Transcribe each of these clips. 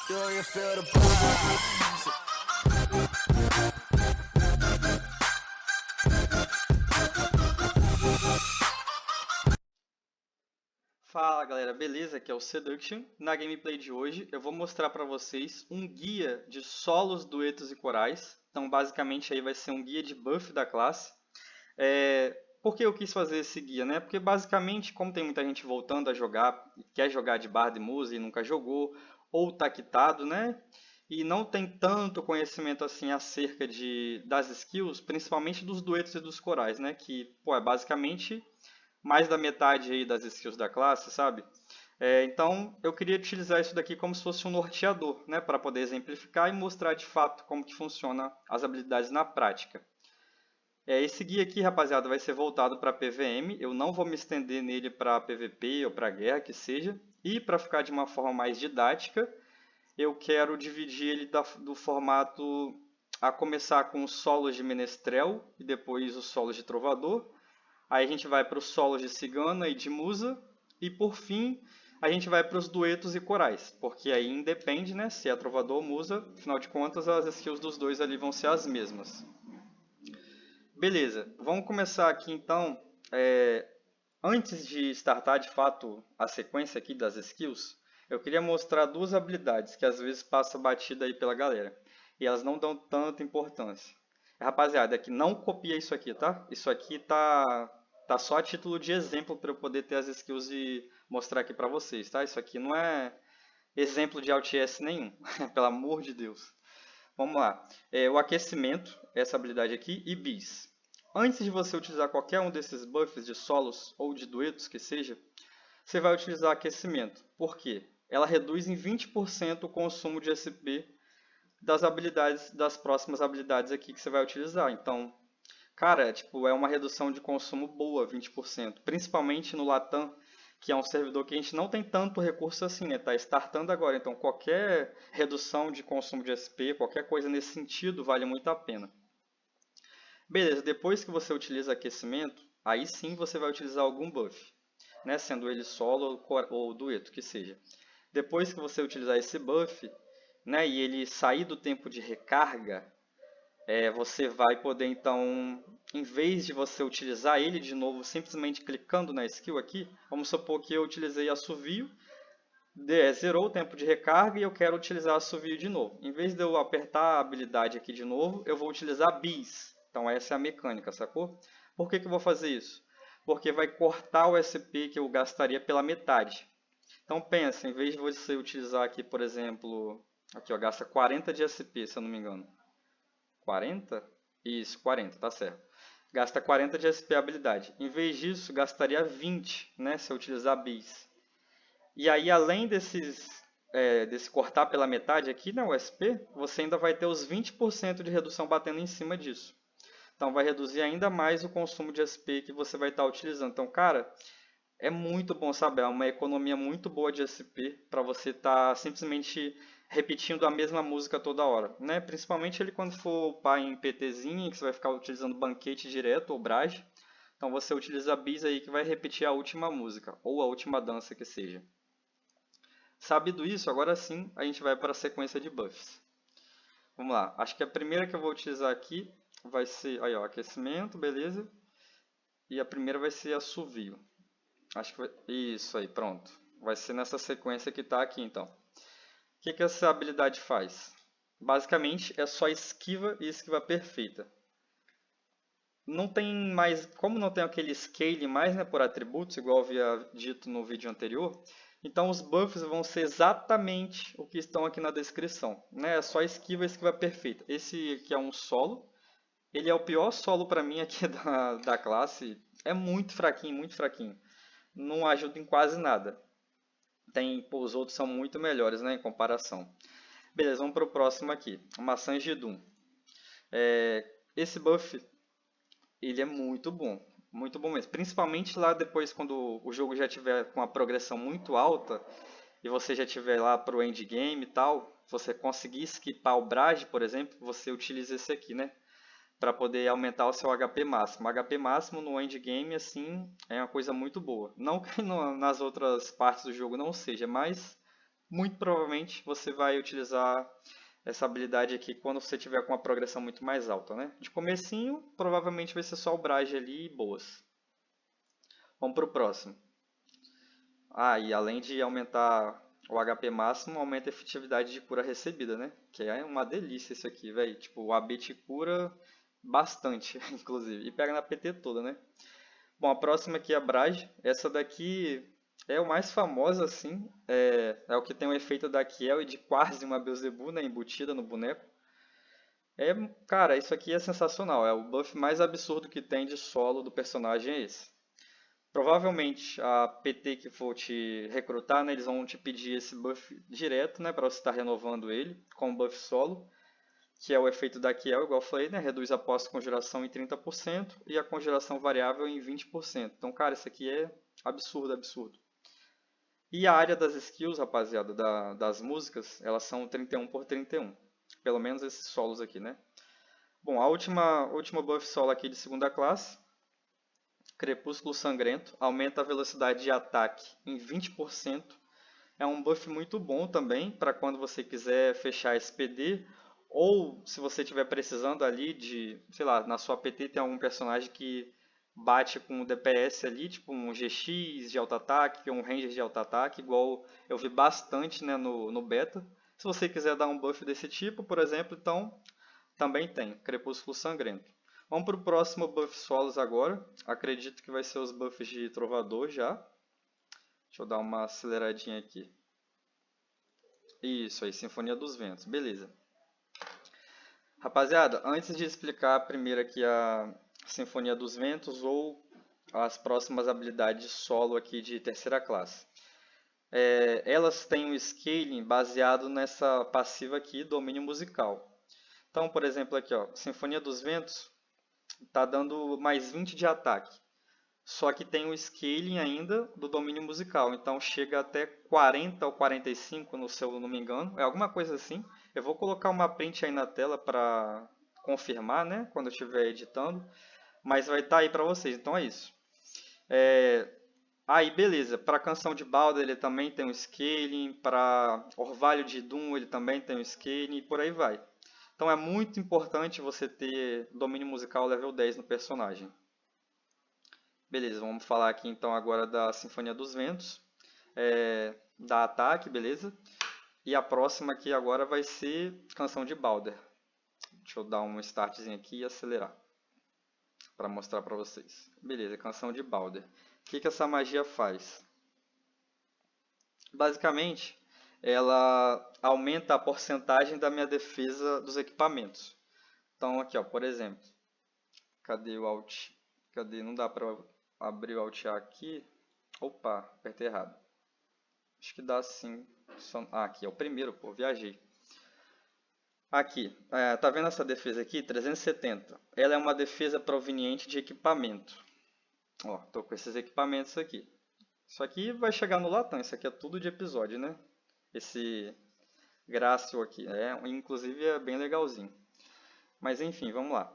Do you feel the vibes? Fala galera, beleza? Aqui é o Seduction. Na gameplay de hoje eu vou mostrar para vocês um guia de solos, duetos e corais. Então basicamente aí vai ser um guia de buff da classe. Por que eu quis fazer esse guia, né? Porque basicamente, como tem muita gente voltando a jogar, quer jogar de bardo e musa e nunca jogou, ou tá quitado, né? E não tem tanto conhecimento assim acerca das skills, principalmente dos duetos e dos corais, né? Que, pô, é basicamente mais da metade aí das skills da classe, sabe? Então, eu queria utilizar isso daqui como se fosse um norteador, né, para poder exemplificar e mostrar de fato como que funciona as habilidades na prática. Esse guia aqui, rapaziada, vai ser voltado para PVM. Eu não vou me estender nele para PVP ou para guerra, que seja. E para ficar de uma forma mais didática, eu quero dividir ele do formato a começar com os solos de menestrel e depois os solos de trovador. Aí a gente vai para os solos de cigana e de musa. E por fim, a gente vai para os duetos e corais. Porque aí independe, né, se é trovador ou musa. Afinal de contas, as skills dos dois ali vão ser as mesmas. Beleza, vamos começar aqui então. Antes de startar de fato a sequência aqui das skills, eu queria mostrar duas habilidades que às vezes passa batida aí pela galera. E elas não dão tanta importância. Rapaziada, é que não copia isso aqui, tá? Isso aqui tá só a título de exemplo para eu poder ter as skills e mostrar aqui para vocês, tá? Isso aqui não é exemplo de OutS nenhum, pelo amor de Deus. Vamos lá. O aquecimento, essa habilidade aqui, e bis. Antes de você utilizar qualquer um desses buffs de solos ou de duetos que seja, você vai utilizar aquecimento. Por quê? Ela reduz em 20% o consumo de SP das habilidades, das próximas habilidades aqui que você vai utilizar. Então, cara, tipo, é uma redução de consumo boa, 20%. Principalmente no Latam, que é um servidor que a gente não tem tanto recurso assim, né? Tá startando agora, então qualquer redução de consumo de SP, qualquer coisa nesse sentido, vale muito a pena. Beleza, depois que você utiliza aquecimento, aí sim você vai utilizar algum buff, né? Sendo ele solo ou dueto, que seja. Depois que você utilizar esse buff, né, e ele sair do tempo de recarga, você vai poder então, em vez de você utilizar ele de novo simplesmente clicando na skill aqui, vamos supor que eu utilizei assovio, zerou o tempo de recarga e eu quero utilizar assovio de novo. Em vez de eu apertar a habilidade aqui de novo, eu vou utilizar bis. Então essa é a mecânica, sacou? Por que eu vou fazer isso? Porque vai cortar o SP que eu gastaria pela metade. Então pensa, em vez de você utilizar aqui, por exemplo, aqui ó, gasta 40 de SP, se eu não me engano. 40? Isso, 40, tá certo. Gasta 40 de SP habilidade. Em vez disso, gastaria 20, né, se eu utilizar bis. E aí, além desse cortar pela metade aqui na USP, você ainda vai ter os 20% de redução batendo em cima disso. Então, vai reduzir ainda mais o consumo de SP que você vai estar utilizando. Então, cara, é muito bom saber, é uma economia muito boa de SP para você estar simplesmente repetindo a mesma música toda hora, né? Principalmente ele quando for upar em PTzinho, que você vai ficar utilizando banquete direto ou Brage. Então você utiliza a bis aí que vai repetir a última música ou a última dança que seja. Sabido isso, agora sim a gente vai para a sequência de buffs. Vamos lá, acho que a primeira que eu vou utilizar aqui vai ser aí, ó, aquecimento, beleza? E a primeira vai ser assovio. Acho que vai... Isso aí, pronto. Vai ser nessa sequência que está aqui, então. O que essa habilidade faz? Basicamente, é só esquiva e esquiva perfeita. Não tem mais... Como não tem aquele scale mais, né, por atributos, igual eu havia dito no vídeo anterior, então os buffs vão ser exatamente o que estão aqui na descrição. Né? É só esquiva e esquiva perfeita. Esse aqui é um solo. Ele é o pior solo para mim aqui da classe. É muito fraquinho, muito fraquinho. Não ajuda em quase nada. Pô, os outros são muito melhores, né, em comparação. Beleza, vamos para o próximo aqui. Maçã Gedum. Esse buff, ele é muito bom mesmo. Principalmente lá depois quando o jogo já tiver com a progressão muito alta e você já tiver lá para o endgame e tal, você conseguir skipar o Brage, por exemplo, você utiliza esse aqui, né? Para poder aumentar o seu HP máximo. O HP máximo no endgame, assim, é uma coisa muito boa. Não que nas outras partes do jogo não seja, mas muito provavelmente você vai utilizar essa habilidade aqui quando você tiver com uma progressão muito mais alta, né? De comecinho, provavelmente vai ser só o Brage ali e boas. Vamos para o próximo. Ah, e além de aumentar o HP máximo, aumenta a efetividade de cura recebida, né? Que é uma delícia isso aqui, velho. Tipo, o AB te cura bastante, inclusive. E pega na PT toda, né? Bom, a próxima aqui é a Brage. Essa daqui é o mais famosa, assim. É o que tem o efeito da Kiel e de quase uma Beelzebub, né? Embutida no boneco. É, cara, isso aqui é sensacional. É o buff mais absurdo que tem de solo do personagem é esse. Provavelmente a PT que for te recrutar, né, eles vão te pedir esse buff direto, né, para você estar renovando ele com buff solo, que é o efeito da Kiel, igual eu falei, né, reduz a pós-conjuração em 30% e a conjuração variável em 20%. Então, cara, isso aqui é absurdo, absurdo. E a área das skills, rapaziada, das músicas, elas são 31 por 31. Pelo menos esses solos aqui, né? Bom, a última buff solo aqui de segunda classe, Crepúsculo Sangrento, aumenta a velocidade de ataque em 20%. É um buff muito bom também para quando você quiser fechar SPD ou se você estiver precisando ali de, sei lá, na sua PT tem algum personagem que bate com o DPS ali, tipo um GX de alto ataque, ou um Ranger de alto ataque, igual eu vi bastante, né, no beta. Se você quiser dar um buff desse tipo, por exemplo, então também tem, Crepúsculo Sangrento. Vamos para o próximo buff solos agora. Acredito que vai ser os buffs de Trovador já. Deixa eu dar uma aceleradinha aqui. Isso aí, Sinfonia dos Ventos. Beleza. Rapaziada, antes de explicar primeiro aqui a Sinfonia dos Ventos ou as próximas habilidades solo aqui de terceira classe. Elas têm um scaling baseado nessa passiva aqui, domínio musical. Então, por exemplo, aqui, ó, Sinfonia dos Ventos está dando mais 20 de ataque. Só que tem o scaling ainda do domínio musical. Então chega até 40 ou 45, no se eu não me engano. É alguma coisa assim. Eu vou colocar uma print aí na tela para confirmar, né? Quando eu estiver editando. Mas vai estar aí para vocês. Então é isso. Aí, beleza. Para a canção de Balder ele também tem um scaling. Para Orvalho de Doom ele também tem um scaling. E por aí vai. Então é muito importante você ter domínio musical level 10 no personagem. Beleza, vamos falar aqui então agora da Sinfonia dos Ventos, da Ataque, beleza? E a próxima aqui agora vai ser Canção de Balder. Deixa eu dar um startzinho aqui e acelerar para mostrar para vocês. Beleza, Canção de Balder. O que essa magia faz? Basicamente, ela aumenta a porcentagem da minha defesa dos equipamentos. Então aqui, ó, por exemplo, cadê o Alt? Cadê? Não dá para abrir o Alt A aqui. Opa, apertei errado. Acho que dá sim. Ah, aqui é o primeiro, pô, viajei. Aqui, tá vendo essa defesa aqui? 370. Ela é uma defesa proveniente de equipamento. Ó, tô com esses equipamentos aqui. Isso aqui vai chegar no latão, isso aqui é tudo de episódio, né? Esse Grácio aqui, inclusive é bem legalzinho. Mas enfim, vamos lá.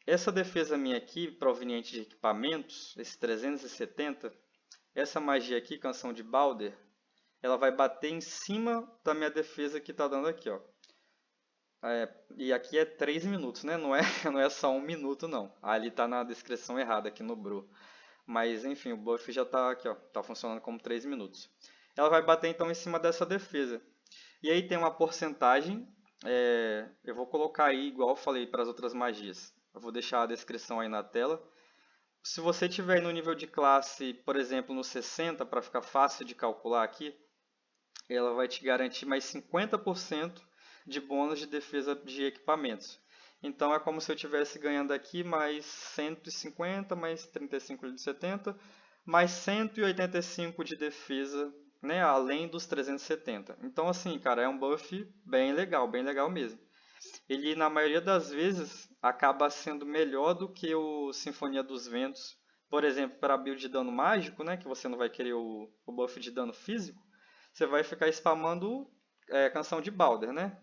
Essa defesa minha aqui, proveniente de equipamentos, esse 370, essa magia aqui, Canção de Balder, ela vai bater em cima da minha defesa que está dando aqui, ó. E aqui é 3 minutos, né? Não é, não é só 1 minuto, não. Ali está na descrição errada aqui no Bru. Mas enfim, o buff já está aqui, ó. Tá funcionando como 3 minutos. Ela vai bater então em cima dessa defesa. E aí tem uma porcentagem. Eu vou colocar aí, igual eu falei para as outras magias. Eu vou deixar a descrição aí na tela. Se você tiver no nível de classe, por exemplo, no 60, para ficar fácil de calcular aqui, ela vai te garantir mais 50% de bônus de defesa de equipamentos. Então é como se eu estivesse ganhando aqui mais 150, mais 35 de 70, mais 185 de defesa, né, além dos 370. Então assim, cara, é um buff bem legal mesmo. Ele na maioria das vezes acaba sendo melhor do que o Sinfonia dos Ventos. Por exemplo, para build de dano mágico, né, que você não vai querer o buff de dano físico, você vai ficar spamando Canção de Balder, né?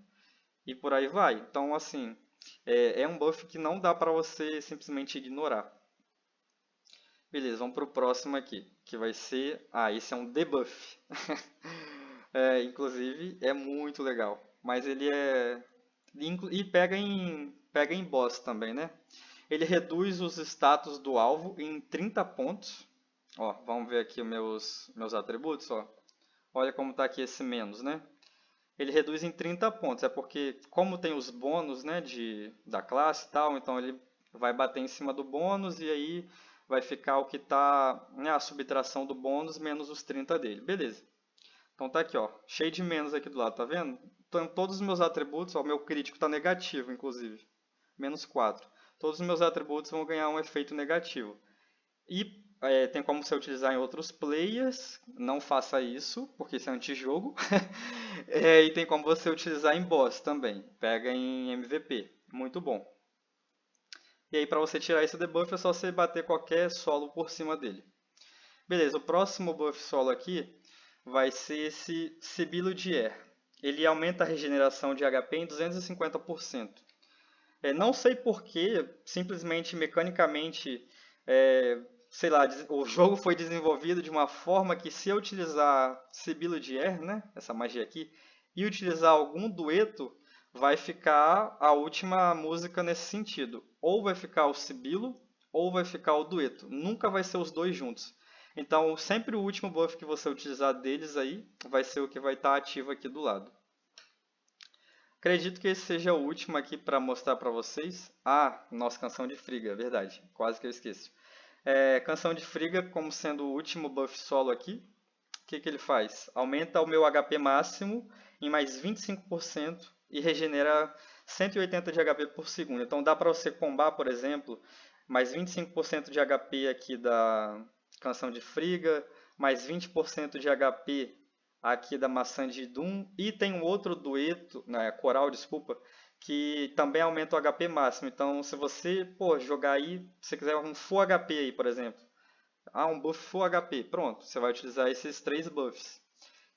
E por aí vai. Então, assim, é um buff que não dá para você simplesmente ignorar. Beleza, vamos para o próximo aqui, que vai ser... Ah, esse é um debuff. Inclusive, é muito legal. Mas ele é. E pega em boss também, né? Ele reduz os status do alvo em 30 pontos. Ó, vamos ver aqui os meus atributos, ó. Olha como está aqui esse menos, né? Ele reduz em 30 pontos. É porque, como tem os bônus, né, da classe e tal, então ele vai bater em cima do bônus e aí vai ficar o que está, né, a subtração do bônus menos os 30 dele. Beleza. Então tá aqui, ó, cheio de menos aqui do lado, tá vendo? Então todos os meus atributos, ó, o meu crítico está negativo, inclusive, menos 4. Todos os meus atributos vão ganhar um efeito negativo. E tem como você utilizar em outros players, não faça isso, porque isso é antijogo. E tem como você utilizar em boss também, pega em MVP, muito bom. E aí para você tirar esse debuff é só você bater qualquer solo por cima dele. Beleza, o próximo buff solo aqui vai ser esse Sibilo de Air. Ele aumenta a regeneração de HP em 250%. Não sei porquê, simplesmente mecanicamente, sei lá, o jogo foi desenvolvido de uma forma que se eu utilizar Sibilo de Air, né, essa magia aqui, e utilizar algum dueto, vai ficar a última música nesse sentido. Ou vai ficar o Sibilo, ou vai ficar o dueto. Nunca vai ser os dois juntos. Então, sempre o último buff que você utilizar deles aí, vai ser o que vai estar ativo aqui do lado. Acredito que esse seja o último aqui para mostrar para vocês. Ah, nossa, Canção de Friga, é verdade. Quase que eu esqueço. Canção de Friga, como sendo o último buff solo aqui, o que ele faz? Aumenta o meu HP máximo em mais 25% e regenera 180 de HP por segundo. Então dá para você combar, por exemplo, mais 25% de HP aqui da Canção de Friga, mais 20% de HP aqui da Maçã de Doom, e tem um outro dueto, né, coral, desculpa, que também aumenta o HP máximo. Então, se você, pô, jogar aí, se você quiser um Full HP aí, por exemplo, um buff Full HP, pronto, você vai utilizar esses três buffs.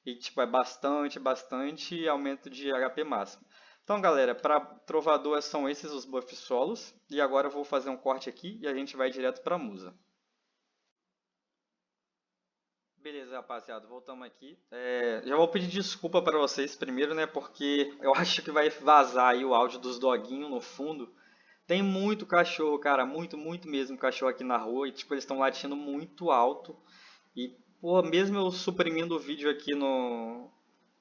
E, tipo, é bastante aumento de HP máximo. Então, galera, para Trovador são esses os buffs solos, e agora eu vou fazer um corte aqui e a gente vai direto para Musa. Beleza, rapaziada, voltamos aqui. Já vou pedir desculpa para vocês primeiro, né? Porque eu acho que vai vazar aí o áudio dos doguinhos no fundo. Tem muito cachorro, cara, muito mesmo cachorro aqui na rua. E tipo, eles estão latindo muito alto. E, pô, mesmo eu suprimindo o vídeo aqui no.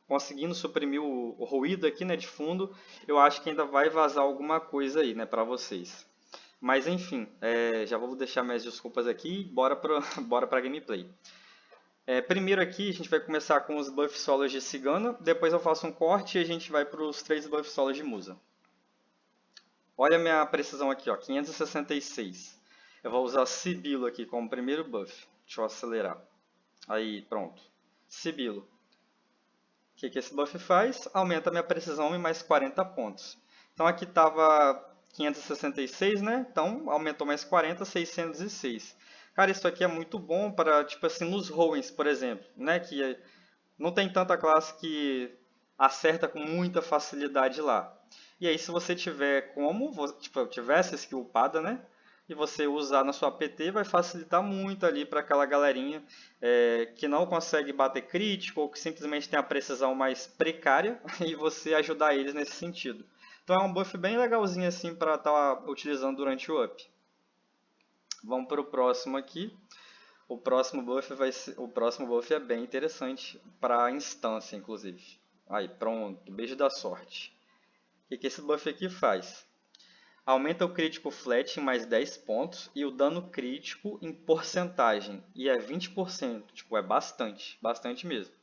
Conseguindo suprimir o ruído aqui, né, de fundo, eu acho que ainda vai vazar alguma coisa aí, né, pra vocês. Mas enfim, já vou deixar minhas desculpas aqui e bora pra gameplay. Primeiro aqui a gente vai começar com os buffs solos de Cigana, depois eu faço um corte e a gente vai para os 3 buffs solos de Musa. Olha a minha precisão aqui, ó, 566. Eu vou usar Sibilo aqui como primeiro buff. Deixa eu acelerar. Aí, pronto. Sibilo. O que esse buff faz? Aumenta a minha precisão em mais 40 pontos. Então aqui estava 566, né? Então aumentou mais 40, 606. Cara, isso aqui é muito bom para, tipo assim, nos Roens, por exemplo, né? Que não tem tanta classe que acerta com muita facilidade lá. E aí, se você tiver como, tipo, tiver essa skill upada, né? E você usar na sua PT, vai facilitar muito ali para aquela galerinha que não consegue bater crítico ou que simplesmente tem a precisão mais precária e você ajudar eles nesse sentido. Então é um buff bem legalzinho assim para estar utilizando durante o up. Vamos para o próximo aqui. O próximo buff é bem interessante para a instância, inclusive. Aí, pronto, beijo da sorte. O que esse buff aqui faz? Aumenta o crítico flat em mais 10 pontos e o dano crítico em porcentagem. E é 20%, tipo, é bastante mesmo.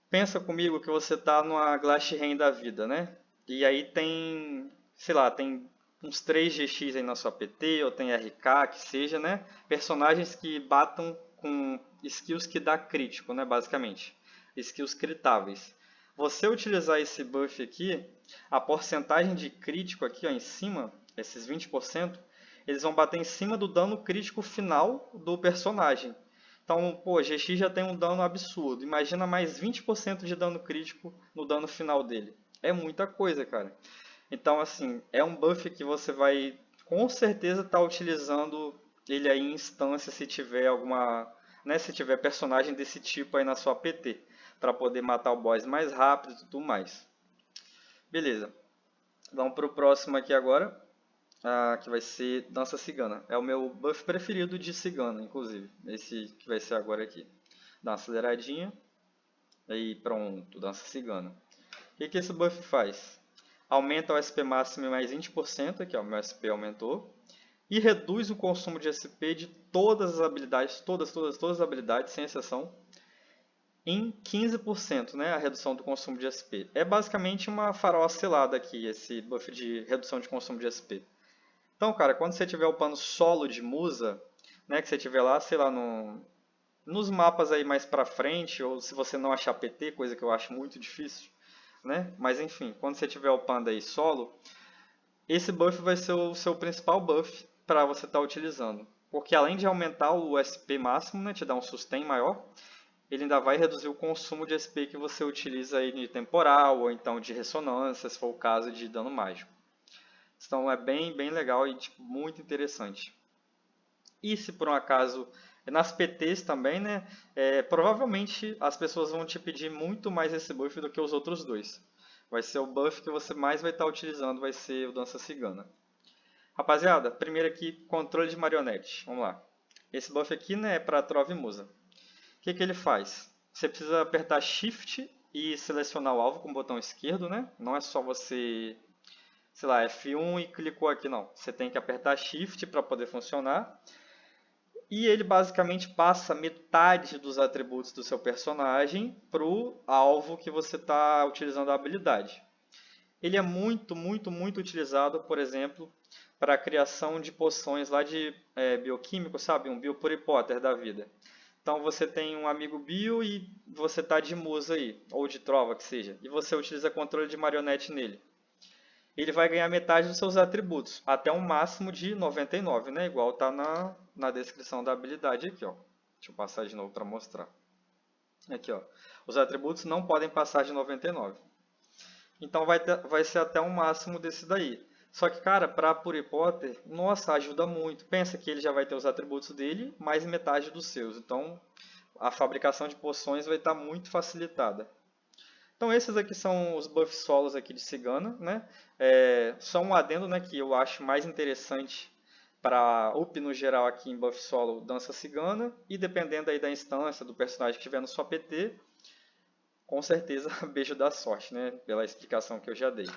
Pensa comigo que você está numa Glass Rain da vida, né? E aí tem, sei lá, tem uns 3 GX aí na sua PT, ou tem RK, que seja, né? Personagens que batam com skills que dá crítico, né? Basicamente. Skills critáveis. Você utilizar esse buff aqui, a porcentagem de crítico aqui ó, em cima, esses 20%, eles vão bater em cima do dano crítico final do personagem. Então, pô, GX já tem um dano absurdo. Imagina mais 20% de dano crítico no dano final dele. É muita coisa, cara. Então, assim, é um buff que você vai com certeza estar utilizando ele aí em instância se tiver alguma, né, se tiver personagem desse tipo aí na sua PT. para poder matar o boss mais rápido e tudo mais. Beleza. Vamos para o próximo aqui agora, que vai ser Dança Cigana. É o meu buff preferido de Cigana, inclusive. Esse que vai ser agora aqui. Dá uma aceleradinha. Aí pronto, Dança Cigana. O que esse buff faz? Aumenta o SP máximo em mais 20%, aqui ó, meu SP aumentou. E reduz o consumo de SP de todas as habilidades, todas as habilidades, sem exceção, em 15%, né, a redução do consumo de SP. É basicamente uma farol selada aqui, esse buff de redução de consumo de SP. Então, cara, quando você tiver upando solo de Musa, né, que você tiver lá, sei lá, nos mapas aí mais pra frente, ou se você não achar PT, coisa que eu acho muito difícil, né? Mas enfim, quando você tiver upando aí solo, esse buff vai ser o seu principal buff para você estar utilizando. Porque além de aumentar o SP máximo, né, te dar um sustain maior, ele ainda vai reduzir o consumo de SP que você utiliza aí de temporal ou então de ressonância, se for o caso de dano mágico. Então é bem legal e tipo, muito interessante. E se por um acaso, nas PTs também, né, provavelmente as pessoas vão te pedir muito mais esse buff do que os outros dois. Vai ser o buff que você mais vai estar utilizando, vai ser o Dança Cigana. Rapaziada, primeiro aqui, controle de marionete. Vamos lá. Esse buff aqui, né, é para Trova e Musa. O que ele faz? Você precisa apertar Shift e selecionar o alvo com o botão esquerdo, né? Não é só você, sei lá, F1 e clicou aqui, não. Você tem que apertar Shift para poder funcionar. E ele basicamente passa metade dos atributos do seu personagem para o alvo que você está utilizando a habilidade. Ele é muito utilizado, por exemplo, para a criação de poções lá de bioquímico, sabe? Um Biopuripotter da vida. Então você tem um amigo bio e você está de musa aí, ou de trova que seja, e você utiliza controle de marionete nele. Ele vai ganhar metade dos seus atributos, até um máximo de 99, né? Igual está na descrição da habilidade aqui, ó. Deixa eu passar de novo para mostrar. Aqui, ó. Os atributos não podem passar de 99. Então vai ser até um máximo desse daí. Só que, cara, para Puripotter, nossa, ajuda muito. Pensa que ele já vai ter os atributos dele, mais metade dos seus. Então, a fabricação de poções vai estar muito facilitada. Então, esses aqui são os buffs solos aqui de Cigana, né? Só um adendo, né, que eu acho mais interessante para up no geral aqui em buff solo, Dança Cigana. E dependendo aí da instância, do personagem que tiver no sua PT, com certeza, beijo da sorte, né? Pela explicação que eu já dei.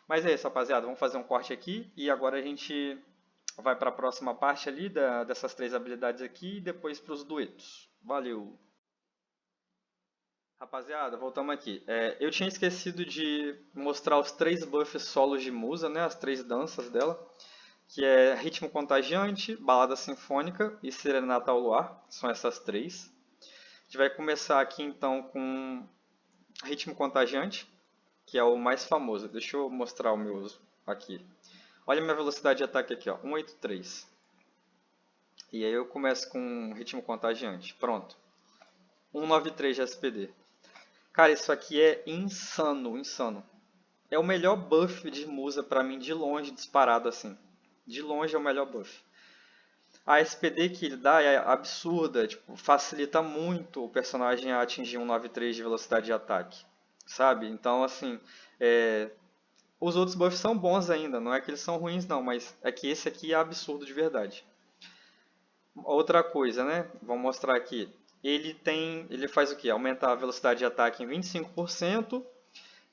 Mas é isso, rapaziada. Vamos fazer um corte aqui e agora a gente vai para a próxima parte ali dessas três habilidades aqui e depois para os duetos. Valeu! Rapaziada, voltamos aqui. Eu tinha esquecido de mostrar os três buffs solos de Musa, né? As três danças dela, que é Ritmo Contagiante, Balada Sinfônica e Serenata ao Luar. São essas três. A gente vai começar aqui então com Ritmo Contagiante, que é o mais famoso. Deixa eu mostrar o meu uso aqui. Olha a minha velocidade de ataque aqui, ó, 183. E aí eu começo com Ritmo Contagiante. Pronto. 193 de SPD. Cara, isso aqui é insano, insano. É o melhor buff de Musa pra mim, de longe, disparado assim. De longe é o melhor buff. A SPD que ele dá é absurda, tipo, facilita muito o personagem a atingir 193 de velocidade de ataque, sabe? Então, assim, os outros buffs são bons ainda, não é que eles são ruins não, mas é que esse aqui é absurdo de verdade. Outra coisa, né? Vamos mostrar aqui. Ele faz o quê? Aumenta a velocidade de ataque em 25%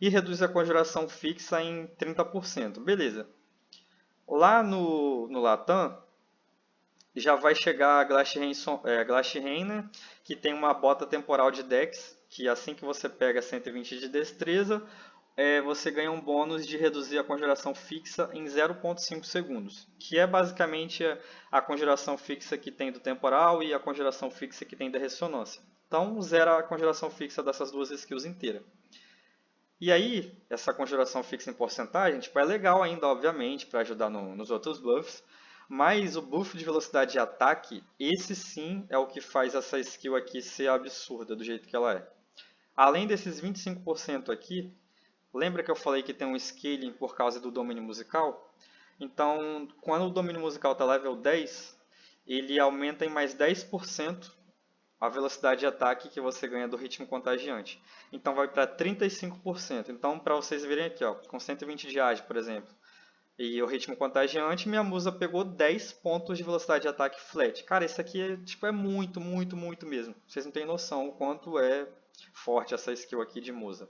e reduz a conjuração fixa em 30%. Beleza. Lá no Latam, já vai chegar a Glacier né? Que tem uma bota temporal de Dex, que assim que você pega 120 de destreza, você ganha um bônus de reduzir a conjuração fixa em 0,5 segundos, que é basicamente a conjuração fixa que tem do temporal e a conjuração fixa que tem da ressonância. Então, zera a conjuração fixa dessas duas skills inteiras. E aí, essa conjuração fixa em porcentagem tipo, é legal ainda, obviamente, para ajudar nos outros buffs, mas o buff de velocidade de ataque, esse sim é o que faz essa skill aqui ser absurda do jeito que ela é. Além desses 25% aqui, lembra que eu falei que tem um scaling por causa do domínio musical? Então, quando o domínio musical está level 10, ele aumenta em mais 10% a velocidade de ataque que você ganha do ritmo contagiante. Então vai para 35%. Então, para vocês verem aqui, ó, com 120 de age, por exemplo, e o ritmo contagiante, minha musa pegou 10 pontos de velocidade de ataque flat. Cara, isso aqui é muito, muito, muito mesmo. Vocês não têm noção o quanto é forte essa skill aqui de musa.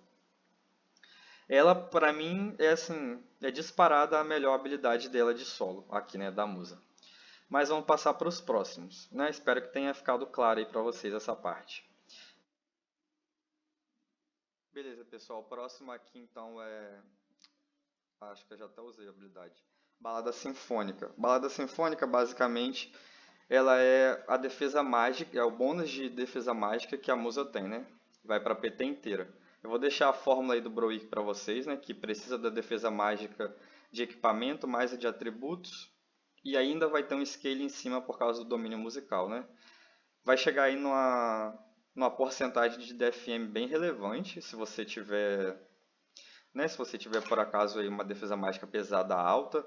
Ela, pra mim, é assim, é disparada a melhor habilidade dela de solo, aqui, né, da musa. Mas vamos passar para os próximos, né? Espero que tenha ficado claro aí para vocês essa parte. Beleza, pessoal. O próximo aqui, então, acho que eu já até usei a habilidade. Balada Sinfônica. Balada Sinfônica, basicamente, ela é a defesa mágica, é o bônus de defesa mágica que a musa tem, né? Vai para a PT inteira. Eu vou deixar a fórmula aí do Browick para vocês, né? Que precisa da defesa mágica de equipamento mais a de atributos. E ainda vai ter um scale em cima por causa do domínio musical, né? Vai chegar aí numa porcentagem de DFM bem relevante, se você tiver, né? Se você tiver por acaso aí uma defesa mágica pesada alta.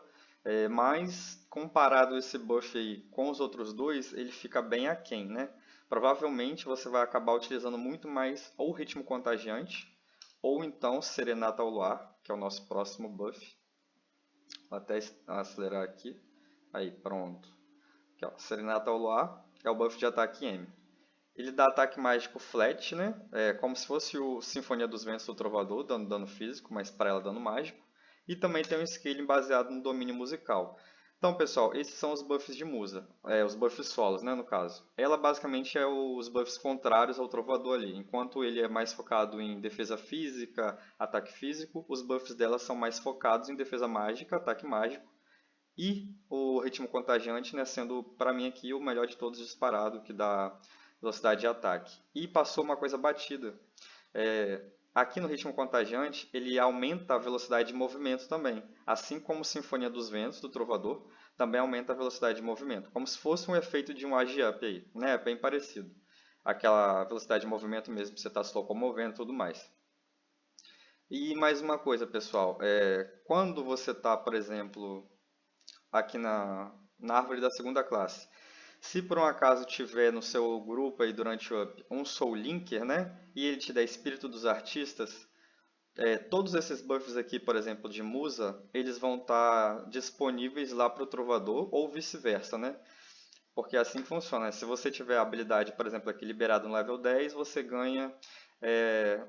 Mas comparado esse buff aí com os outros dois, ele fica bem aquém, né? Provavelmente você vai acabar utilizando muito mais ou Ritmo Contagiante, ou então Serenata ao Luar, que é o nosso próximo buff. Vou até acelerar aqui. Aí, pronto. Aqui, ó, Serenata ao Luar é o buff de ataque M. Ele dá ataque mágico flat, né? É como se fosse o Sinfonia dos Ventos do Trovador, dando dano físico, mas para ela dano mágico. E também tem um scaling baseado no domínio musical. Então, pessoal, esses são os buffs de musa, os buffs solos, né, no caso. Ela basicamente é os buffs contrários ao Trovador ali. Enquanto ele é mais focado em defesa física, ataque físico, os buffs dela são mais focados em defesa mágica, ataque mágico. E o ritmo contagiante, né, sendo para mim aqui o melhor de todos disparado, que dá velocidade de ataque. E passou uma coisa batida. Aqui no ritmo contagiante, ele aumenta a velocidade de movimento também. Assim como Sinfonia dos Ventos, do Trovador, também aumenta a velocidade de movimento. Como se fosse um efeito de um age-up aí, né? É bem parecido. Aquela velocidade de movimento mesmo, você está se locomovendo e tudo mais. E mais uma coisa, pessoal. Quando você está, por exemplo, aqui na árvore da segunda classe, se por um acaso tiver no seu grupo aí durante o up um Soul Linker, né? E ele te der Espírito dos Artistas, todos esses buffs aqui, por exemplo, de Musa, eles vão estar disponíveis lá para o Trovador ou vice-versa, né? Porque é assim que funciona, né? Se você tiver a habilidade, por exemplo, aqui liberada no level 10, você ganha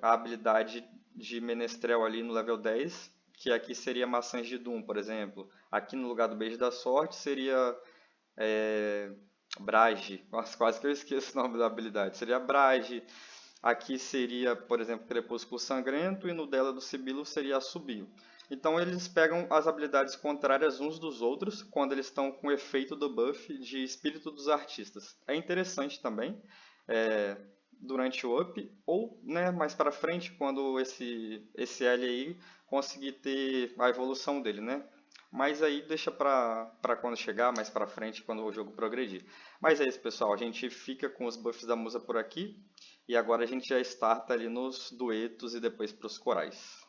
a habilidade de Menestrel ali no level 10, que aqui seria Maçãs de Doom, por exemplo. Aqui no lugar do Beijo da Sorte seria Brage. Nossa, quase que eu esqueço o nome da habilidade. Seria Brage. Aqui seria, por exemplo, Crepúsculo Sangrento e no dela do Sibilo seria Assobio. Então eles pegam as habilidades contrárias uns dos outros quando eles estão com o efeito do buff de Espírito dos Artistas. É interessante também durante o up ou, né, mais para frente quando esse L aí conseguir ter a evolução dele, né? Mas aí deixa para quando chegar, mais para frente, quando o jogo progredir. Mas é isso, pessoal. A gente fica com os buffs da musa por aqui. E agora a gente já starta ali nos duetos e depois para os corais.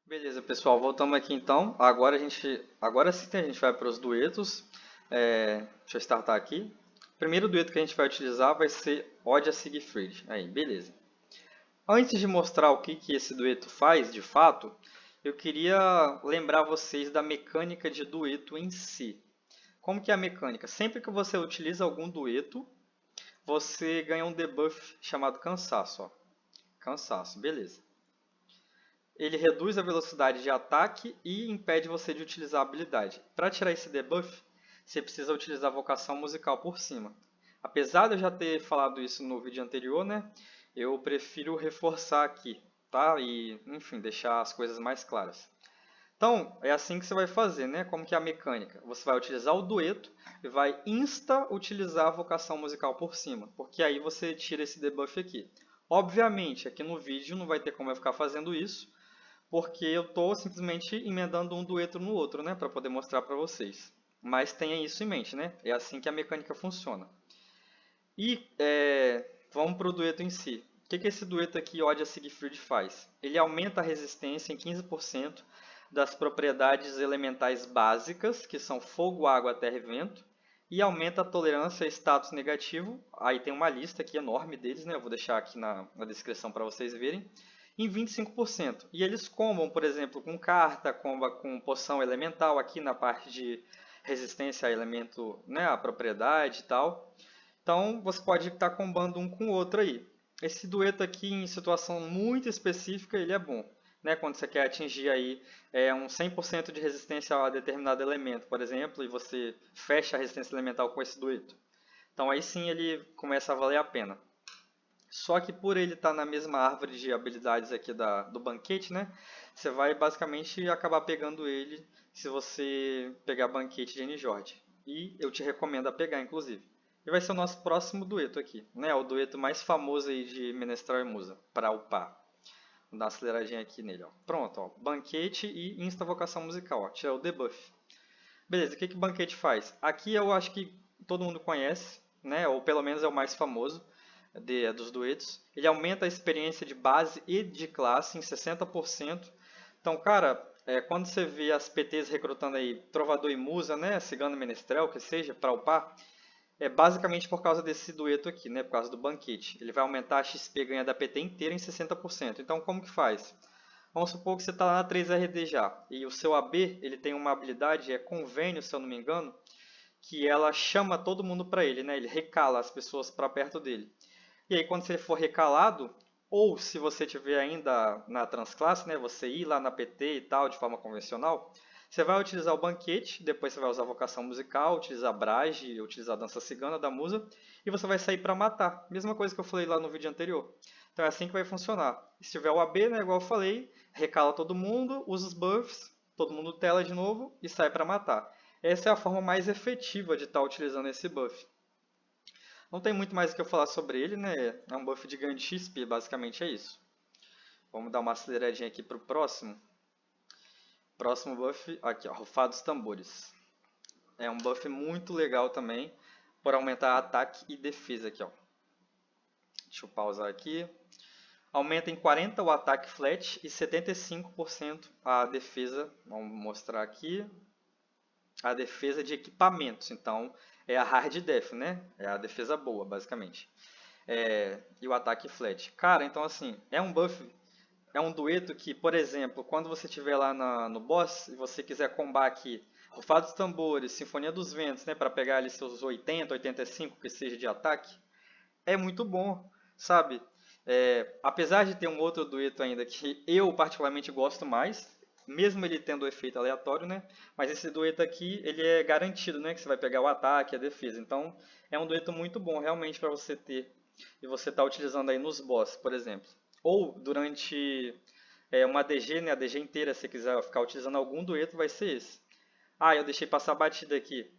Beleza, pessoal. Voltamos aqui então. Agora sim a gente vai para os duetos. Deixa eu startar aqui. O primeiro dueto que a gente vai utilizar vai ser Ode a Siegfried. Aí, beleza. Antes de mostrar o que esse dueto faz, de fato, eu queria lembrar vocês da mecânica de dueto em si. Como que é a mecânica? Sempre que você utiliza algum dueto, você ganha um debuff chamado Cansaço. Ó. Cansaço, beleza. Ele reduz a velocidade de ataque e impede você de utilizar a habilidade. Para tirar esse debuff, você precisa utilizar a vocação musical por cima. Apesar de eu já ter falado isso no vídeo anterior, né? Eu prefiro reforçar aqui, tá? E, enfim, deixar as coisas mais claras. Então, é assim que você vai fazer, né? Como que é a mecânica? Você vai utilizar o dueto e vai utilizar a vocação musical por cima, porque aí você tira esse debuff aqui. Obviamente, aqui no vídeo não vai ter como eu ficar fazendo isso, porque eu estou simplesmente emendando um dueto no outro, né? Para poder mostrar para vocês. Mas tenha isso em mente, né? É assim que a mecânica funciona. E vamos para o dueto em si. O que esse dueto aqui, Ode a Siegfried, faz? Ele aumenta a resistência em 15% das propriedades elementais básicas, que são fogo, água, terra e vento, e aumenta a tolerância a status negativo. Aí tem uma lista aqui enorme deles, né? Eu vou deixar aqui na descrição para vocês verem. Em 25%. E eles combam, por exemplo, com carta, comba com poção elemental aqui na parte de resistência a elemento, né, a propriedade e tal. Então você pode estar combando um com o outro aí. Esse dueto aqui em situação muito específica ele é bom, né? Quando você quer atingir aí um 100% de resistência a determinado elemento, por exemplo, e você fecha a resistência elemental com esse dueto. Então aí sim ele começa a valer a pena. Só que por ele estar na mesma árvore de habilidades aqui do banquete, né? Você vai basicamente acabar pegando ele se você pegar banquete de N-Jord. E eu te recomendo a pegar, inclusive. E vai ser o nosso próximo dueto aqui, né? O dueto mais famoso aí de Menestral e Musa, para upar. Vou dar uma aceleradinha aqui nele, ó. Pronto, ó. Banquete e insta-vocação musical, ó. Tirar o debuff. Beleza, o que que o banquete faz? Aqui eu acho que todo mundo conhece, né? Ou pelo menos é o mais famoso dos duetos. Ele aumenta a experiência de base e de classe em 60%. Então, cara, quando você vê as PTs recrutando aí Trovador e Musa, né? Cigano e Menestrel, que seja, para upar, é basicamente por causa desse dueto aqui, né? Por causa do banquete. Ele vai aumentar a XP ganha da PT inteira em 60%. Então, como que faz? Vamos supor que você está lá na 3RD já, e o seu AB ele tem uma habilidade, é convênio, se eu não me engano, que ela chama todo mundo para ele, né? Ele recala as pessoas para perto dele. E aí, quando você for recalado, ou se você tiver ainda na transclasse, né? Você ir lá na PT e tal, de forma convencional, você vai utilizar o banquete, depois você vai usar a vocação musical, utilizar a Brage, utilizar a dança cigana da musa, e você vai sair para matar. Mesma coisa que eu falei lá no vídeo anterior. Então é assim que vai funcionar. Se tiver o AB, né, igual eu falei, recala todo mundo, usa os buffs, todo mundo tela de novo e sai para matar. Essa é a forma mais efetiva de estar utilizando esse buff. Não tem muito mais o que eu falar sobre ele, né? É um buff de ganho de XP, basicamente é isso. Vamos dar uma aceleradinha aqui para o próximo. Próximo buff, aqui ó, Rufados Tambores. É um buff muito legal também, por aumentar ataque e defesa aqui ó. Deixa eu pausar aqui. Aumenta em 40 o ataque flat e 75% a defesa. Vamos mostrar aqui. A defesa de equipamentos. Então, é a hard def, né? É a defesa boa, basicamente. E o ataque flat. Cara, então assim, é um buff, é um dueto que, por exemplo, quando você estiver lá no boss e você quiser combar aqui Rufado dos Tambores, Sinfonia dos Ventos, né? Para pegar ali seus 80, 85 que seja de ataque, é muito bom, sabe? Apesar de ter um outro dueto ainda que eu particularmente gosto mais, mesmo ele tendo o efeito aleatório, né? Mas esse dueto aqui, ele é garantido, né? Que você vai pegar o ataque e a defesa. Então, é um dueto muito bom realmente para você ter e você está utilizando aí nos boss, por exemplo. Ou durante uma DG, né? A DG inteira, se você quiser ficar utilizando algum dueto, vai ser esse. Ah, eu deixei passar a batida aqui.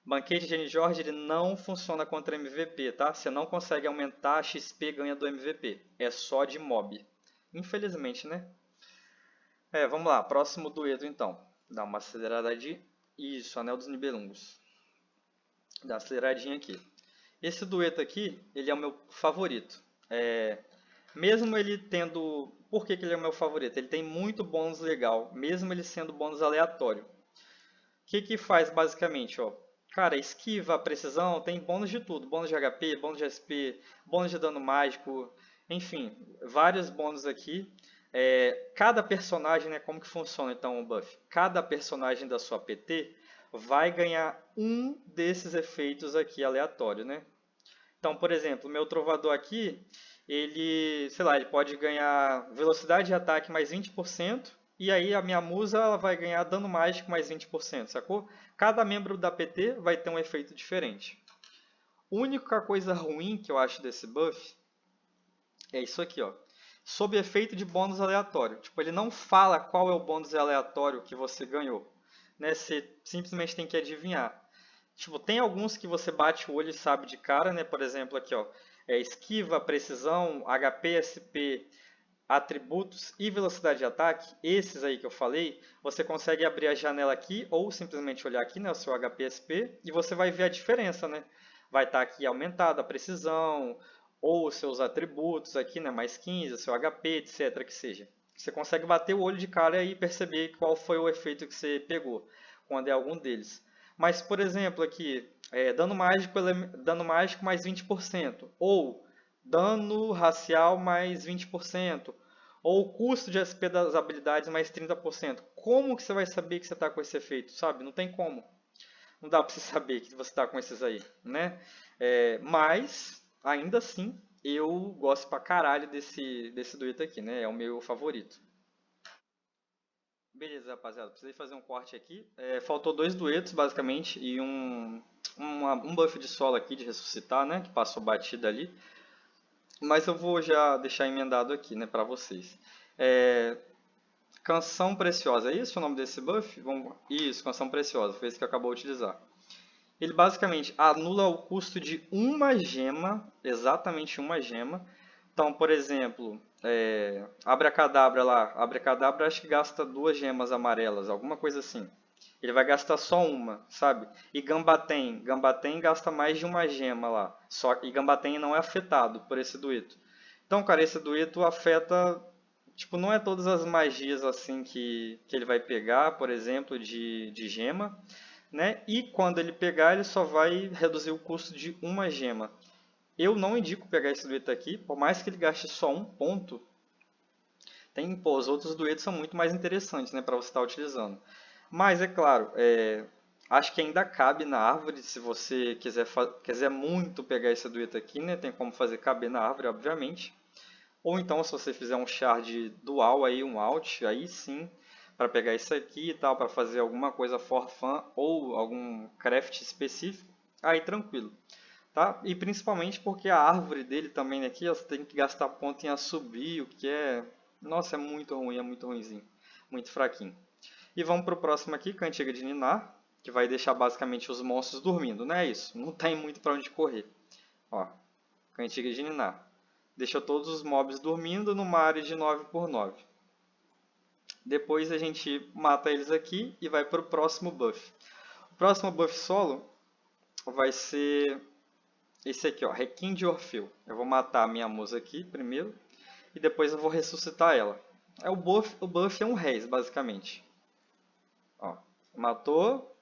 Banquete de N-Jord ele não funciona contra MVP, tá? Você não consegue aumentar a XP ganha do MVP. É só de mob. Infelizmente, né? Vamos lá. Próximo dueto, então. Dá uma acelerada de... Isso, Anel dos Nibelungos. Dá uma aceleradinha aqui. Esse dueto aqui, ele é o meu favorito. Mesmo ele tendo... Por que que ele é o meu favorito? Ele tem muito bônus legal, mesmo ele sendo bônus aleatório. O que que faz basicamente, ó? Cara, esquiva, precisão, tem bônus de tudo. Bônus de HP, bônus de SP, bônus de dano mágico, enfim, vários bônus aqui. Cada personagem, né, como que funciona então o buff? Cada personagem da sua PT vai ganhar um desses efeitos aqui aleatório, né? Então, por exemplo, o meu trovador aqui, ele, sei lá, ele pode ganhar velocidade de ataque mais 20%, e aí a minha musa ela vai ganhar dano mágico mais 20%, sacou? Cada membro da PT vai ter um efeito diferente. A única coisa ruim que eu acho desse buff é isso aqui, ó. Sob efeito de bônus aleatório. Tipo, ele não fala qual é o bônus aleatório que você ganhou, né? Você simplesmente tem que adivinhar. Tipo, tem alguns que você bate o olho e sabe de cara, né? Por exemplo, aqui, ó, esquiva, precisão, HP, SP, atributos e velocidade de ataque. Esses aí que eu falei, você consegue abrir a janela aqui ou simplesmente olhar aqui, né, o seu HP, SP, e você vai ver a diferença, né? Vai estar aqui aumentada a precisão ou os seus atributos aqui, né, mais 15, o seu HP, etc, que seja. Você consegue bater o olho de cara e perceber qual foi o efeito que você pegou quando é algum deles. Mas, por exemplo, aqui, dano mágico mais 20%, ou dano racial mais 20%, ou custo de SP das habilidades mais 30%. Como que você vai saber que você está com esse efeito, sabe? Não tem como. Não dá para você saber que você está com esses aí, né? Mas, ainda assim, eu gosto pra caralho desse dueto aqui, né? É o meu favorito. Beleza, rapaziada. Precisei fazer um corte aqui. Faltou dois duetos, basicamente, e um buff de solo aqui de ressuscitar, né? Que passou batida ali. Mas eu vou já deixar emendado aqui, né? Pra vocês. É, Canção Preciosa, é isso o nome desse buff? Isso, Canção Preciosa, foi esse que eu acabou de utilizar. Ele basicamente anula o custo de uma gema, exatamente uma gema. Então, por exemplo, Abracadabra lá. Abracadabra acho que gasta duas gemas amarelas, alguma coisa assim. Ele vai gastar só uma, sabe? E Gambaten. Gambaten gasta mais de uma gema lá. E Gambaten não é afetado por esse dueto. Então, cara, esse dueto afeta. Tipo, não é todas as magias assim que ele vai pegar, por exemplo, de gema, né? E quando ele pegar, ele só vai reduzir o custo de uma gema. Eu não indico pegar esse dueto aqui, por mais que ele gaste só um ponto. Os outros duetos são muito mais interessantes, né, para você estar utilizando. Mas é claro, acho que ainda cabe na árvore, se você quiser muito pegar esse dueto aqui, né, tem como fazer caber na árvore, obviamente. Ou então, se você fizer um shard dual aí, um out, aí sim, para pegar isso aqui e tal, para fazer alguma coisa for fun ou algum craft específico, aí tranquilo, tá? E principalmente porque a árvore dele também aqui, você tem que gastar ponto em assobio, o que nossa, é muito ruim, é muito ruinzinho, muito fraquinho. E vamos pro próximo aqui, Cantiga de Ninar, que vai deixar basicamente os monstros dormindo, não é isso? Não tem muito para onde correr. Ó, Cantiga de Ninar. Deixa todos os mobs dormindo numa área de 9x9. Depois a gente mata eles aqui e vai para o próximo buff. O próximo buff solo vai ser esse aqui, ó, Requiem de Orfeu. Eu vou matar a minha musa aqui primeiro e depois eu vou ressuscitar ela. O buff é um Reis, basicamente. Ó, matou,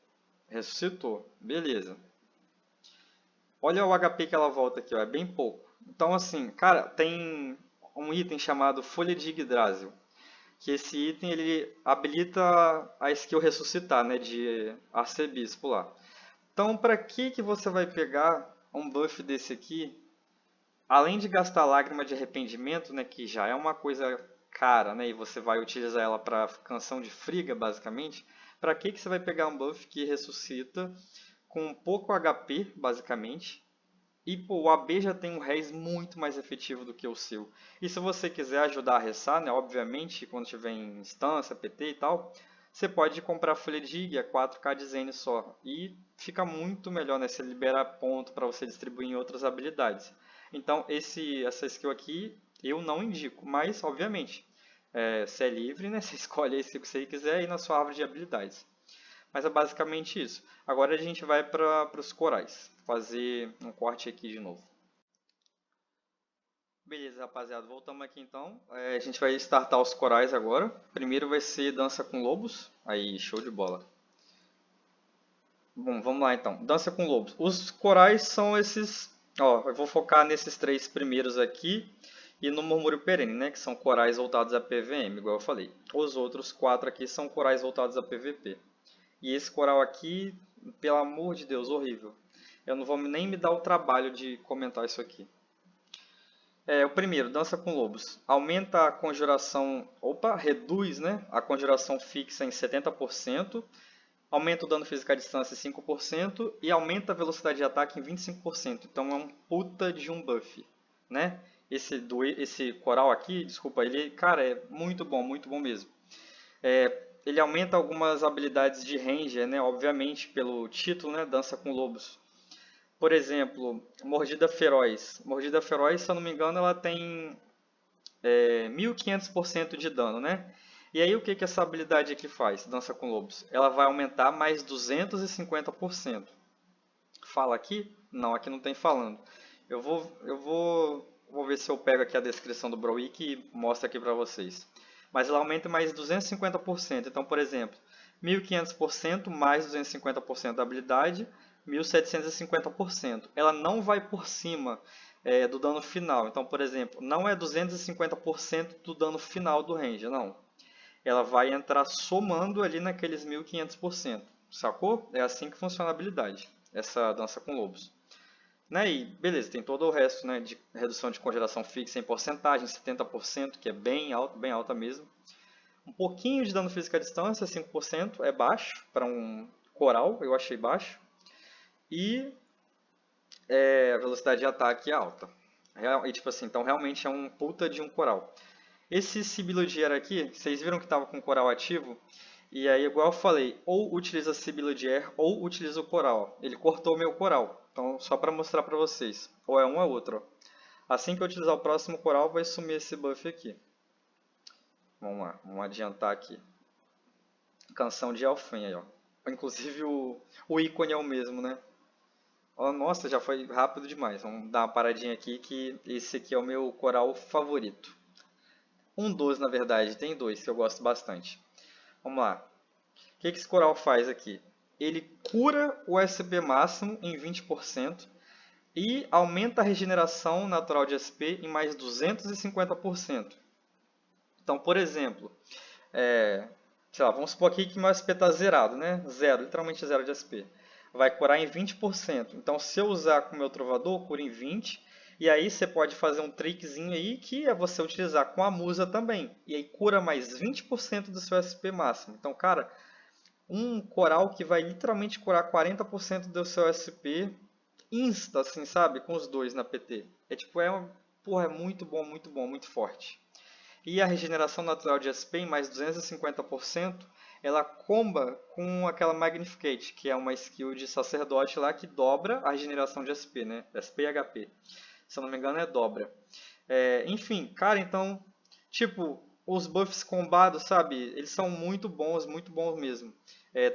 ressuscitou. Beleza. Olha o HP que ela volta aqui, ó, é bem pouco. Então assim, cara, tem um item chamado Folha de Yggdrasil, que esse item ele habilita a skill ressuscitar, né, de arcebispo lá. Então, para que você vai pegar um buff desse aqui, além de gastar lágrima de arrependimento, né, que já é uma coisa cara, né, e você vai utilizar ela para canção de Friga, basicamente, para que você vai pegar um buff que ressuscita com pouco HP, basicamente, e pô, o AB já tem um res muito mais efetivo do que o seu. E se você quiser ajudar a ressar, né, obviamente, quando tiver em instância, PT e tal, você pode comprar folha de IG a 4k de Zen só. E fica muito melhor, né? Você libera ponto para você distribuir em outras habilidades. Então, essa skill aqui eu não indico, mas obviamente, você é livre, né? Você escolhe a skill que você quiser aí na sua árvore de habilidades. Mas é basicamente isso. Agora a gente vai para os corais. Fazer um corte aqui de novo. Beleza, rapaziada. Voltamos aqui então. A gente vai startar os corais agora. Primeiro vai ser Dança com Lobos. Aí, show de bola. Bom, vamos lá então. Dança com Lobos. Os corais são esses... Ó, eu vou focar nesses três primeiros aqui. E no Murmúrio Perene, né? Que são corais voltados a PVM, igual eu falei. Os outros quatro aqui são corais voltados a PVP. E esse coral aqui, pelo amor de Deus, horrível. Eu não vou nem me dar o trabalho de comentar isso aqui. O primeiro, Dança com Lobos. Aumenta a conjuração, reduz, né, a conjuração fixa em 70%, aumenta o dano físico à distância em 5% e aumenta a velocidade de ataque em 25%. Então é um puta de um buff, né? Esse coral aqui, desculpa, ele, cara, é muito bom mesmo. Ele aumenta algumas habilidades de ranger, né? Obviamente, pelo título, né? Dança com Lobos. Por exemplo, Mordida Feroz. Mordida Feroz, se eu não me engano, ela tem 1500% de dano, né? E aí o que essa habilidade aqui faz, Dança com Lobos? Ela vai aumentar mais 250%. Fala aqui? Não, aqui não tem falando. Vou ver se eu pego aqui a descrição do Browick e mostro aqui para vocês. Mas ela aumenta mais 250%. Então, por exemplo, 1.500% mais 250% da habilidade, 1.750%. Ela não vai por cima do dano final. Então, por exemplo, não é 250% do dano final do range, não. Ela vai entrar somando ali naqueles 1.500%. Sacou? É assim que funciona a habilidade, essa dança com lobos. Né? E beleza, tem todo o resto, né, de redução de congelação fixa em porcentagem, 70%, que é bem alta mesmo. Um pouquinho de dano físico à distância, 5%, é baixo para um coral, eu achei baixo. E a velocidade de ataque é alta. E, tipo assim, então realmente é um puta de um coral. Esse Sibilo de Air aqui, vocês viram que estava com o coral ativo? E aí, igual eu falei, ou utiliza Sibilo de Air ou utiliza o coral. Ele cortou meu coral. Então, só para mostrar para vocês. Ou é um ou outro. Assim que eu utilizar o próximo coral, vai sumir esse buff aqui. Vamos lá, vamos adiantar aqui. Canção de Elfen aí, ó. Inclusive o ícone é o mesmo, né? Oh, nossa, já foi rápido demais. Vamos dar uma paradinha aqui que esse aqui é o meu coral favorito. Um dos, na verdade, tem dois que eu gosto bastante. Vamos lá. O que esse coral faz aqui? Ele cura o SP máximo em 20% e aumenta a regeneração natural de SP em mais 250%. Então, por exemplo, sei lá, vamos supor aqui que meu SP está zerado, né? Zero, literalmente zero de SP. Vai curar em 20%. Então, se eu usar com o meu trovador, cura em 20%. E aí você pode fazer um trickzinho aí, que é você utilizar com a musa também. E aí cura mais 20% do seu SP máximo. Então, cara, um coral que vai literalmente curar 40% do seu SP insta, assim, sabe? Com os dois na PT. Porra, é muito bom, muito forte. E a regeneração natural de SP em mais 250%, ela comba com aquela Magnificate, que é uma skill de sacerdote lá que dobra a regeneração de SP, né? SP e HP. Se eu não me engano é dobra. Enfim, cara, então, tipo, os buffs combados, sabe? Eles são muito bons mesmo.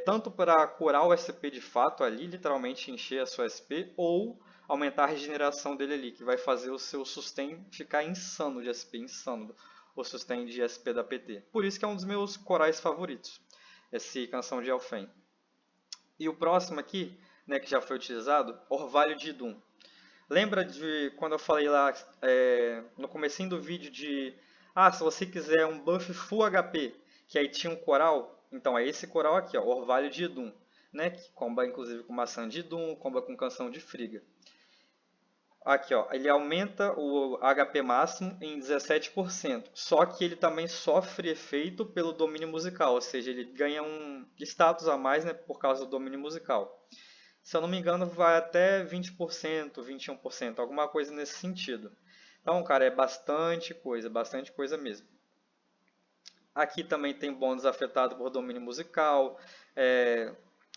Tanto para curar o SP de fato ali, literalmente encher a sua SP, ou aumentar a regeneração dele ali, que vai fazer o seu sustain ficar insano de SP, insano o sustain de SP da PT. Por isso que é um dos meus corais favoritos, esse Canção de Elfen. E o próximo aqui, né, que já foi utilizado, Orvalho de Idun. Lembra de quando eu falei lá no comecinho do vídeo de se você quiser um buff full HP, que aí tinha um coral, então é esse coral aqui, ó, Orvalho de Idun, né, que comba inclusive com maçã de Idun, comba com canção de Frigga. Aqui, ó, ele aumenta o HP máximo em 17%, só que ele também sofre efeito pelo domínio musical, ou seja, ele ganha um status a mais, né, por causa do domínio musical. Se eu não me engano, vai até 20%, 21%, alguma coisa nesse sentido. Então, cara, é bastante coisa mesmo. Aqui também tem bônus afetado por domínio musical.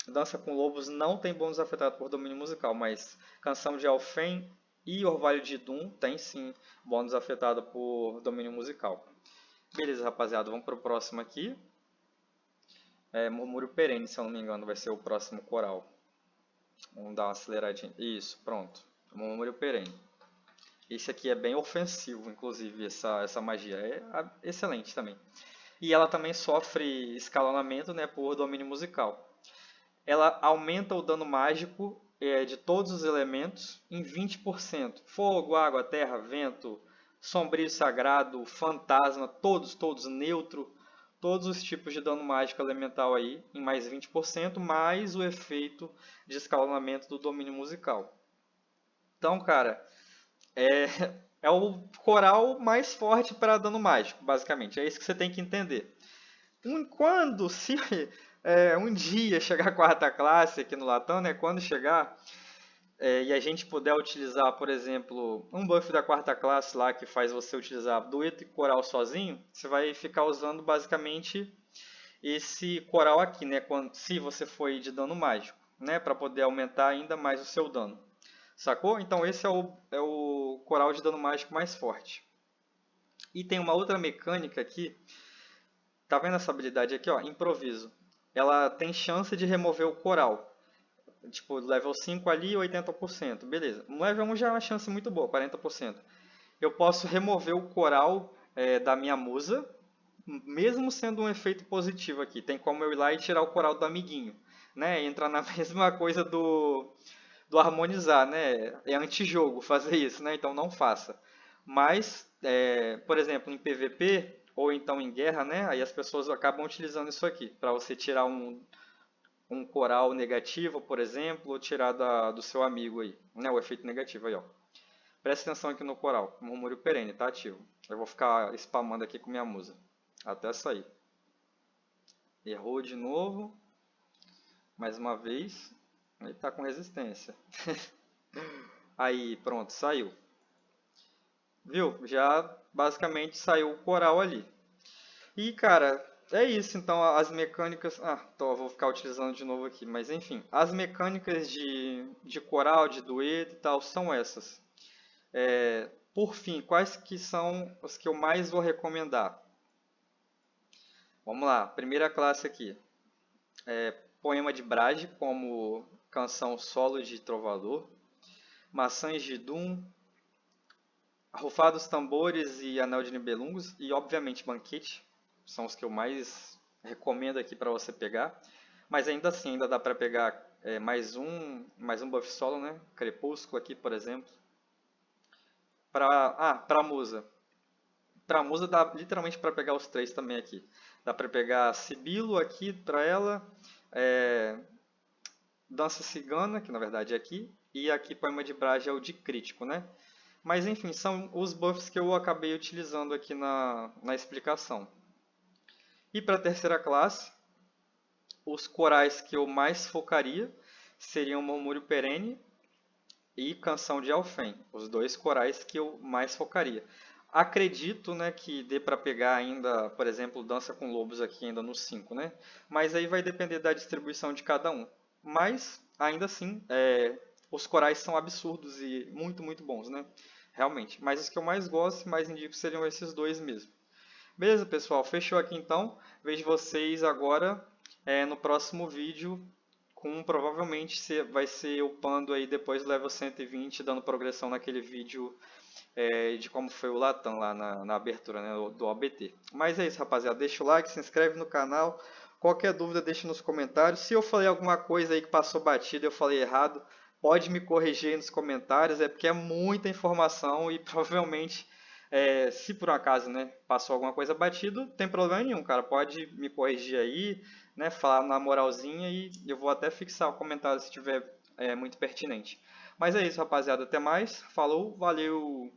Dança com Lobos não tem bônus afetado por domínio musical, mas Canção de Elfen e Orvalho de Idun tem sim bônus afetado por domínio musical. Beleza, rapaziada, vamos para o próximo aqui. Murmúrio Perene, se eu não me engano, vai ser o próximo coral. Vamos dar uma aceleradinha. Isso, pronto. Murmúrio Perene. Esse aqui é bem ofensivo, inclusive, essa magia. É excelente também. E ela também sofre escalonamento, né, por domínio musical. Ela aumenta o dano mágico de todos os elementos em 20%. Fogo, água, terra, vento, sombrio sagrado, fantasma, todos, neutro, todos os tipos de dano mágico elemental aí em mais 20%, mais o efeito de escalonamento do domínio musical. Então, cara, é o coral mais forte para dano mágico, basicamente. É isso que você tem que entender. Se um dia chegar a quarta classe aqui no Latam, né? Quando chegar e a gente puder utilizar, por exemplo, um buff da quarta classe lá que faz você utilizar dueto e coral sozinho, você vai ficar usando basicamente esse coral aqui, né? Se você for de dano mágico, né? Para poder aumentar ainda mais o seu dano. Sacou? Então esse é o coral de dano mágico mais forte. E tem uma outra mecânica aqui. Tá vendo essa habilidade aqui, ó? Improviso. Ela tem chance de remover o coral. Tipo, level 5 ali, 80%. Beleza. No level 1 já é uma chance muito boa, 40%. Eu posso remover o coral da minha musa, mesmo sendo um efeito positivo aqui, tem como eu ir lá e tirar o coral do amiguinho, né? Entrar na mesma coisa do harmonizar, né? É antijogo fazer isso, né? Então não faça. Mas, por exemplo, em PVP ou então em guerra, né? Aí as pessoas acabam utilizando isso aqui para você tirar um coral negativo, por exemplo, ou tirar do seu amigo aí, né? O efeito negativo aí, ó. Presta atenção aqui no coral, murmúrio perene, tá ativo. Eu vou ficar spamando aqui com minha musa até sair. Errou de novo, mais uma vez. Ele tá com resistência. Aí, pronto, saiu. Viu? Já basicamente saiu o coral ali. E, cara, é isso. Então, as mecânicas. Vou ficar utilizando de novo aqui. Mas, enfim, as mecânicas de coral, de dueto e tal, são essas. Por fim, quais que são os que eu mais vou recomendar? Vamos lá, primeira classe aqui. Poema de Brage, como canção solo de trovador. Maçãs de Dum, Rufados Tambores e Anel de Nibelungos. E, obviamente, Banquete. São os que eu mais recomendo aqui para você pegar. Mas ainda assim, ainda dá para pegar mais um buff solo, né? Crepúsculo aqui, por exemplo. Para Musa. Para Musa dá literalmente para pegar os três também aqui. Dá para pegar Sibilo aqui para ela, é, Dança Cigana, que na verdade é aqui, e aqui Poema de Brage é o de crítico, né? Mas enfim, são os buffs que eu acabei utilizando aqui na explicação. E para a terceira classe, os corais que eu mais focaria seriam Murmúrio Perene e Canção de Alfém, os dois corais que eu mais focaria. Acredito, né, que dê para pegar ainda, por exemplo, Dança com Lobos aqui ainda no 5, né? Mas aí vai depender da distribuição de cada um. Mas, ainda assim, os corais são absurdos e muito, muito bons, né? Realmente. Mas os que eu mais gosto e mais indico seriam esses dois mesmo. Beleza, pessoal? Fechou aqui então. Vejo vocês agora no próximo vídeo provavelmente vai ser upando aí depois do level 120, dando progressão naquele vídeo de como foi o Latam lá na abertura, né, do OBT. Mas é isso, rapaziada. Deixa o like, se inscreve no canal. Qualquer dúvida, deixa nos comentários. Se eu falei alguma coisa aí que passou batida, eu falei errado, pode me corrigir aí nos comentários. É porque é muita informação e provavelmente, se por um acaso, né, passou alguma coisa batida, não tem problema nenhum, cara. Pode me corrigir aí, né, falar na moralzinha e eu vou até fixar o comentário se tiver muito pertinente. Mas é isso, rapaziada. Até mais. Falou, valeu!